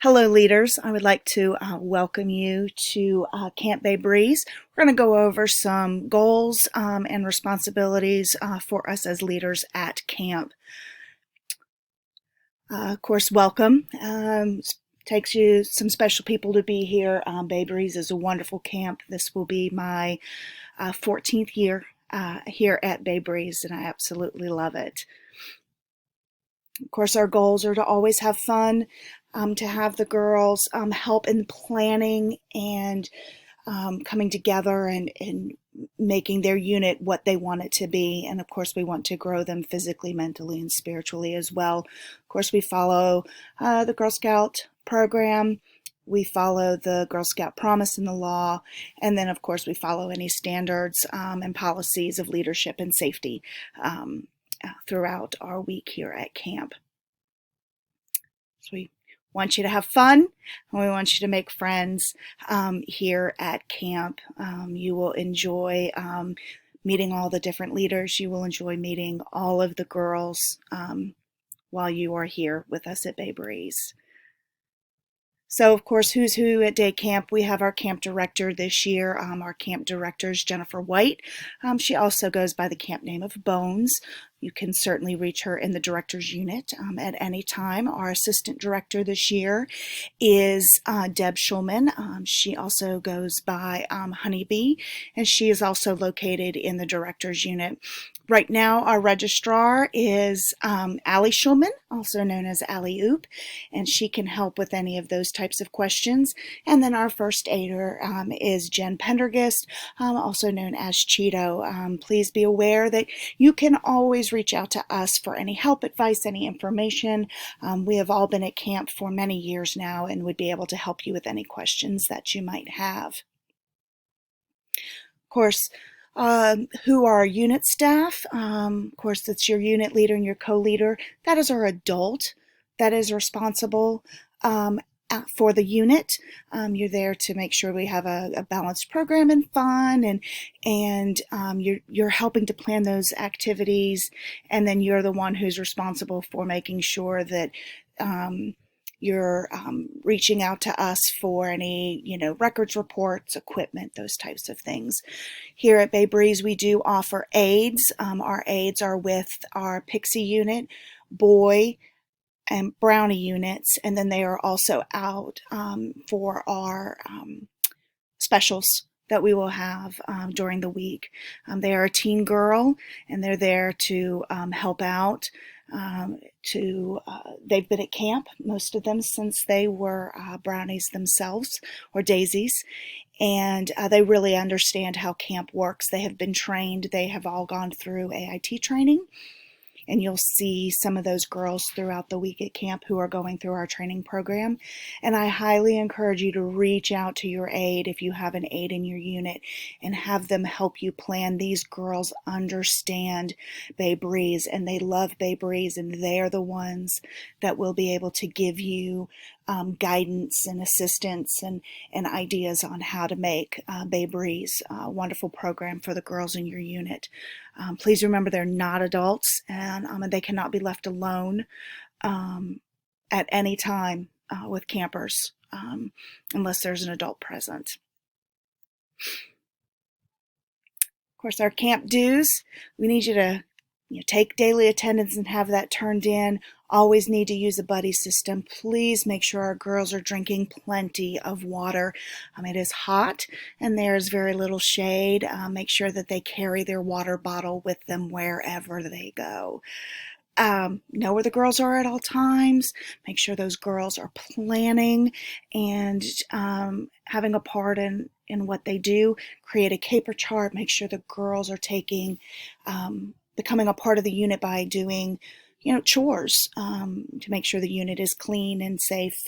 Hello, leaders. I would like to welcome you to Camp Bay Breeze. We're going to go over some goals and responsibilities for us as leaders at camp. Of course, welcome. Takes you some special people to be here. Bay Breeze is a wonderful camp. This will be my 14th year here at Bay Breeze, and I absolutely love it. Of course, our goals are to always have fun, to have the girls help in planning and coming together and making their unit what they want it to be. And of course, we want to grow them physically, mentally, and spiritually as well. Of course, we follow the Girl Scout program. We follow the Girl Scout promise and the law. And then, of course, we follow any standards and policies of leadership and safety throughout our week here at camp. So we want you to have fun, and we want you to make friends here at camp. You will enjoy meeting all the different leaders. You will enjoy meeting all of the girls while you are here with us at Bay Breeze. So, of course, who's who at day camp? We have our camp director this year. Our camp director is Jennifer White. She also goes by the camp name of Bones. You can certainly reach her in the director's unit at any time. Our assistant director this year is Deb Schulman. She also goes by Honeybee, and she is also located in the director's unit. Right now, our registrar is Allie Schulman, also known as Allie Oop, and she can help with any of those types of questions. And then our first aider is Jen Pendergast, also known as Cheeto. Please be aware that you can always reach out to us for any help, advice, any information. We have all been at camp for many years now and would be able to help you with any questions that you might have. Of course, who are our unit staff? Of course, that's your unit leader and your co-leader. That is our adult that is responsible for the unit. You're there to make sure we have a balanced program and fun, and you're helping to plan those activities, and then you're the one who's responsible for making sure that you're reaching out to us for any, records reports, equipment, those types of things. Here at Bay Breeze, we do offer aides. Our aides are with our Pixie unit, Boy, and Brownie units, and then they are also out for our specials that we will have during the week. They are a teen girl, and they're there to help out. They've been at camp, most of them, since they were brownies themselves, or daisies, and they really understand how camp works. They have been trained. They have all gone through AIT training, and you'll see some of those girls throughout the week at camp who are going through our training program. And I highly encourage you to reach out to your aide if you have an aide in your unit and have them help you plan. These girls understand Bay Breeze, and they love Bay Breeze, and they're the ones that will be able to give you guidance and assistance and ideas on how to make Bay Breeze a wonderful program for the girls in your unit. Please remember they're not adults, and they cannot be left alone at any time with campers unless there's an adult present. Of course, our camp dues, we need you to take daily attendance and have that turned in. Always need to use a buddy system. Please make sure our girls are drinking plenty of water. It is hot and there's very little shade. Make sure that they carry their water bottle with them wherever they go. Know where the girls are at all times. Make sure those girls are planning and having a part in what they do. Create a caper chart. Make sure the girls are becoming a part of the unit by doing chores to make sure the unit is clean and safe,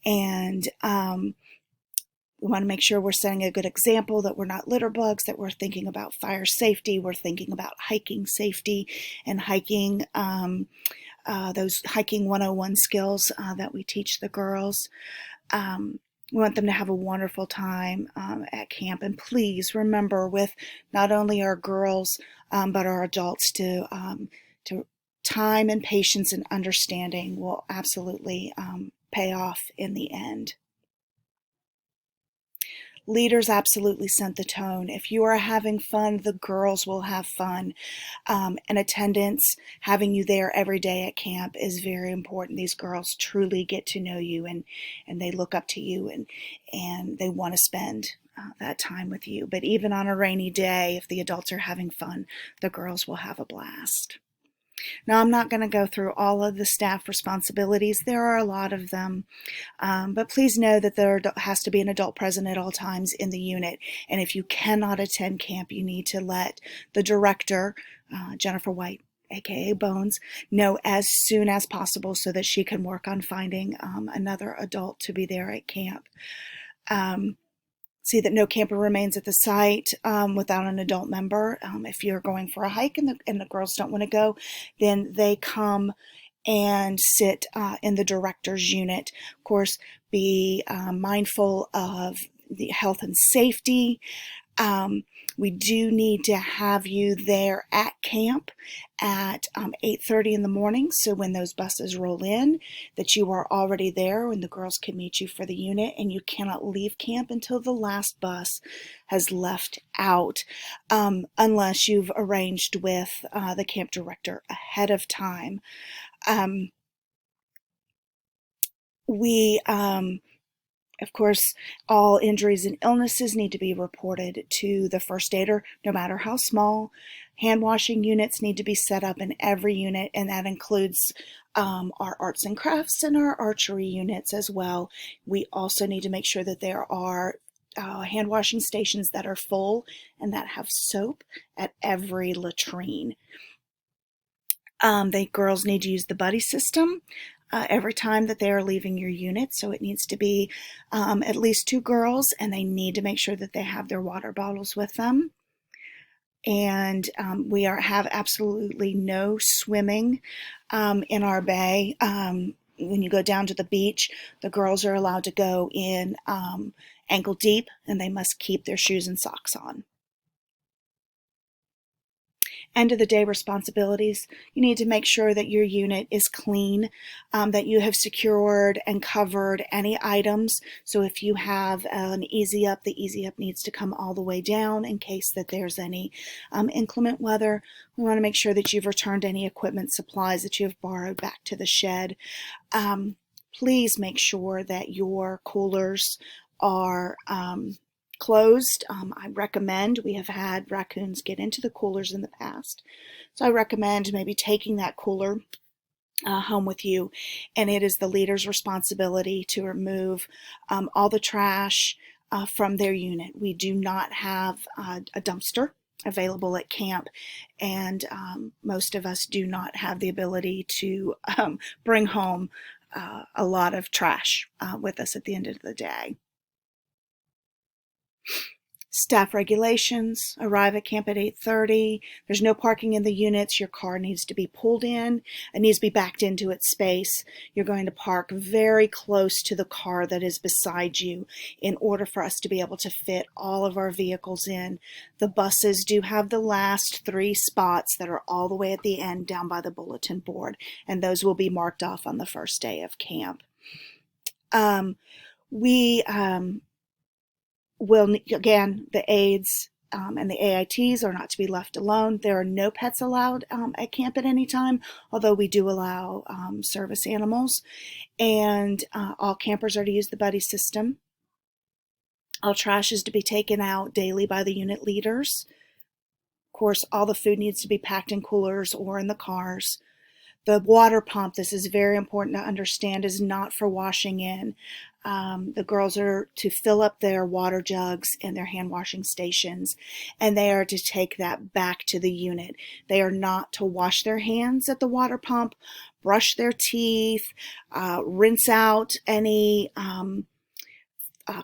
and we want to make sure we're setting a good example, that we're not litter bugs, that we're thinking about fire safety, we're thinking about hiking safety and hiking those hiking 101 skills that we teach the girls. We want them to have a wonderful time at camp. And please remember, with not only our girls but our adults, to time and patience and understanding will absolutely pay off in the end. Leaders absolutely set the tone. If you are having fun, the girls will have fun. And attendance, having you there every day at camp is very important. These girls truly get to know you, and they look up to you, and they want to spend that time with you. But even on a rainy day, if the adults are having fun, the girls will have a blast. Now, I'm not going to go through all of the staff responsibilities. There are a lot of them. But please know that there has to be an adult present at all times in the unit. And if you cannot attend camp, you need to let the director, Jennifer White, aka Bones, know as soon as possible so that she can work on finding another adult to be there at camp. See that no camper remains at the site without an adult member. If you're going for a hike and the girls don't want to go, then they come and sit in the director's unit. Of course, be mindful of the health and safety. We do need to have you there at camp at 8:30 in the morning, so when those buses roll in, that you are already there and the girls can meet you for the unit, and you cannot leave camp until the last bus has left out, unless you've arranged with the camp director ahead of time. Of course, all injuries and illnesses need to be reported to the first aider, no matter how small. Hand washing units need to be set up in every unit, and that includes our arts and crafts and our archery units as well. We also need to make sure that there are hand washing stations that are full and that have soap at every latrine. The girls need to use the buddy system every time that they are leaving your unit. So it needs to be at least 2 girls, and they need to make sure that they have their water bottles with them. And we have absolutely no swimming in our bay. When you go down to the beach, the girls are allowed to go in ankle deep, and they must keep their shoes and socks on. End of the day responsibilities. You need to make sure that your unit is clean, that you have secured and covered any items. So if you have an easy up, the easy up needs to come all the way down in case that there's any inclement weather. We want to make sure that you've returned any equipment supplies that you have borrowed back to the shed. Please make sure that your coolers are closed. I recommend, we have had raccoons get into the coolers in the past, so I recommend maybe taking that cooler home with you, and it is the leader's responsibility to remove all the trash from their unit. We do not have a dumpster available at camp, and most of us do not have the ability to bring home a lot of trash with us at the end of the day. Staff regulations: arrive at camp at 8:30. There's no parking in the units. Your car needs to be pulled in. It needs to be backed into its space. You're going to park very close to the car that is beside you in order for us to be able to fit all of our vehicles in. The buses do have the last 3 spots that are all the way at the end down by the bulletin board, and those will be marked off on the first day of camp. Again, the aides and the AITs are not to be left alone. There are no pets allowed at camp at any time, although we do allow service animals. And all campers are to use the buddy system. All trash is to be taken out daily by the unit leaders. Of course, all the food needs to be packed in coolers or in the cars. The water pump, this is very important to understand, is not for washing in. The girls are to fill up their water jugs in their hand washing stations, and they are to take that back to the unit. They are not to wash their hands at the water pump, brush their teeth, rinse out any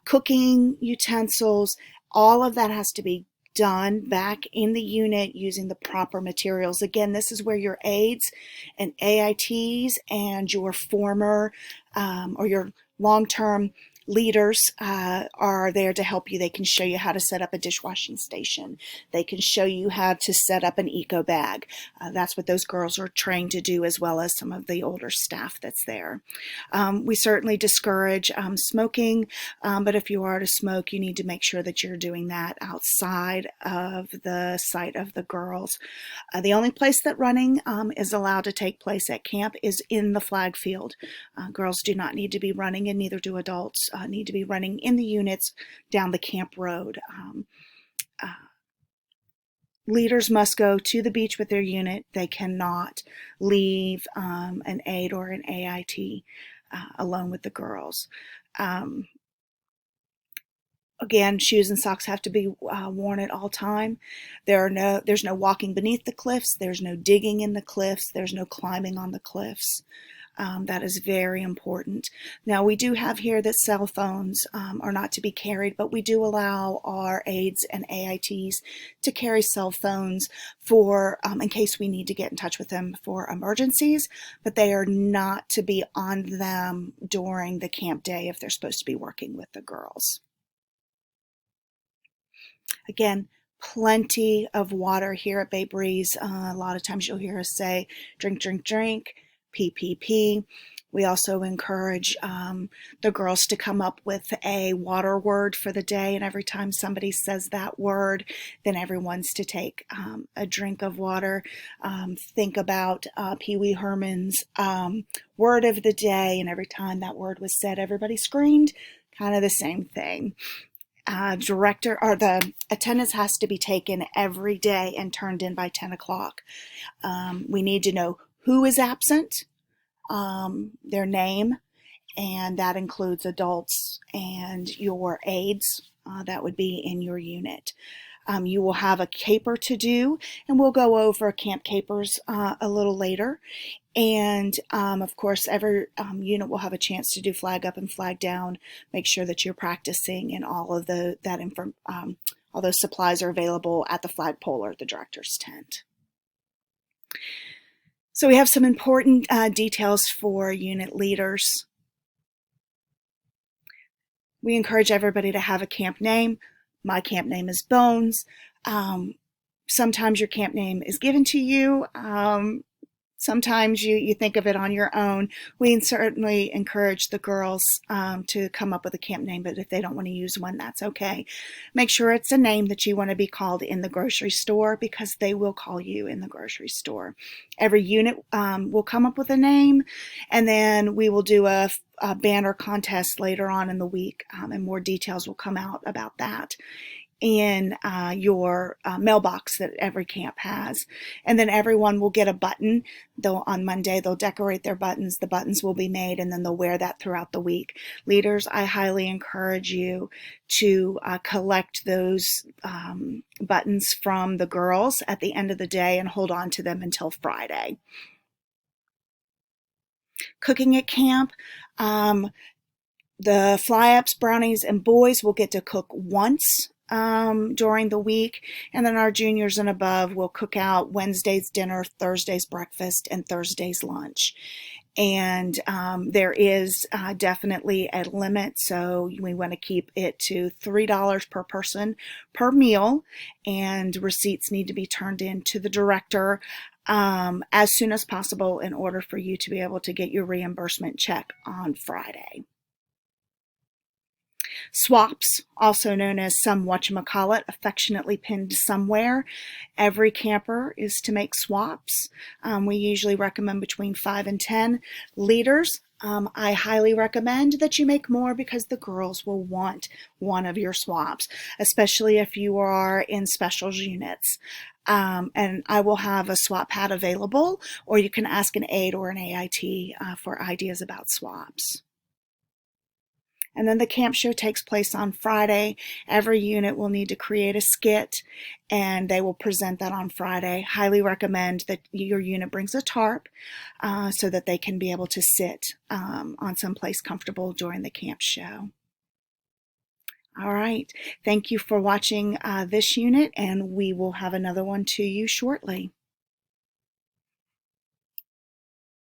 cooking utensils. All of that has to be done back in the unit using the proper materials. Again, this is where your aides and AITs and your former or your long-term Leaders are there to help you. They can show you how to set up a dishwashing station. They can show you how to set up an eco bag. That's what those girls are trained to do, as well as some of the older staff that's there. We certainly discourage smoking, but if you are to smoke, you need to make sure that you're doing that outside of the sight of the girls. The only place that running is allowed to take place at camp is in the flag field. Girls do not need to be running, and neither do adults need to be running in the units down the camp road. Leaders must go to the beach with their unit. They cannot leave an aide or an AIT alone with the girls. Again, shoes and socks have to be worn at all time. There's no walking beneath the cliffs. There's no digging in the cliffs. There's no climbing on the cliffs. That is very important. Now, we do have here that cell phones are not to be carried, but we do allow our aides and AITs to carry cell phones for in case we need to get in touch with them for emergencies, but they are not to be on them during the camp day if they're supposed to be working with the girls. Again, plenty of water here at Bay Breeze. A lot of times you'll hear us say, drink, drink, drink, pee, pee, pee. We also encourage the girls to come up with a water word for the day, and every time somebody says that word, then everyone's to take a drink of water. Think about Pee Wee Herman's word of the day, and every time that word was said, everybody screamed, kind of the same thing. The attendance has to be taken every day and turned in by 10 o'clock. We need to know who is absent, their name, and that includes adults and your aides that would be in your unit. You will have a caper to do, and we'll go over camp capers a little later. And of course, every unit will have a chance to do flag up and flag down. Make sure that you're practicing, and all of all those supplies are available at the flagpole or at the director's tent. So we have some important details for unit leaders. We encourage everybody to have a camp name. My camp name is Bones. Sometimes your camp name is given to you. Sometimes you think of it on your own. We certainly encourage the girls to come up with a camp name, but if they don't want to use one, that's okay. Make sure it's a name that you want to be called in the grocery store, because they will call you in the grocery store. Every unit will come up with a name, and then we will do a banner contest later on in the week, and more details will come out about that in your mailbox that every camp has. And then everyone will get a button. On Monday, they'll decorate their buttons. The buttons will be made, and then they'll wear that throughout the week. Leaders, I highly encourage you to collect those buttons from the girls at the end of the day and hold on to them until Friday. Cooking at camp. The fly-ups, brownies, and boys will get to cook once during the week, and then our juniors and above will cook out Wednesday's dinner, Thursday's breakfast, and Thursday's lunch. And there is definitely a limit, so we want to keep it to $3 per person per meal, and receipts need to be turned in to the director as soon as possible in order for you to be able to get your reimbursement check on Friday. Swaps, also known as some whatchamacallit, affectionately pinned somewhere. Every camper is to make swaps. We usually recommend between 5 and 10. Leaders, I highly recommend that you make more, because the girls will want one of your swaps, especially if you are in specials units. And I will have a swap pad available, or you can ask an aide or an AIT for ideas about swaps. And then the camp show takes place on Friday. Every unit will need to create a skit, and they will present that on Friday. Highly recommend that your unit brings a tarp so that they can be able to sit on some place comfortable during the camp show. All right. Thank you for watching this unit, and we will have another one to you shortly.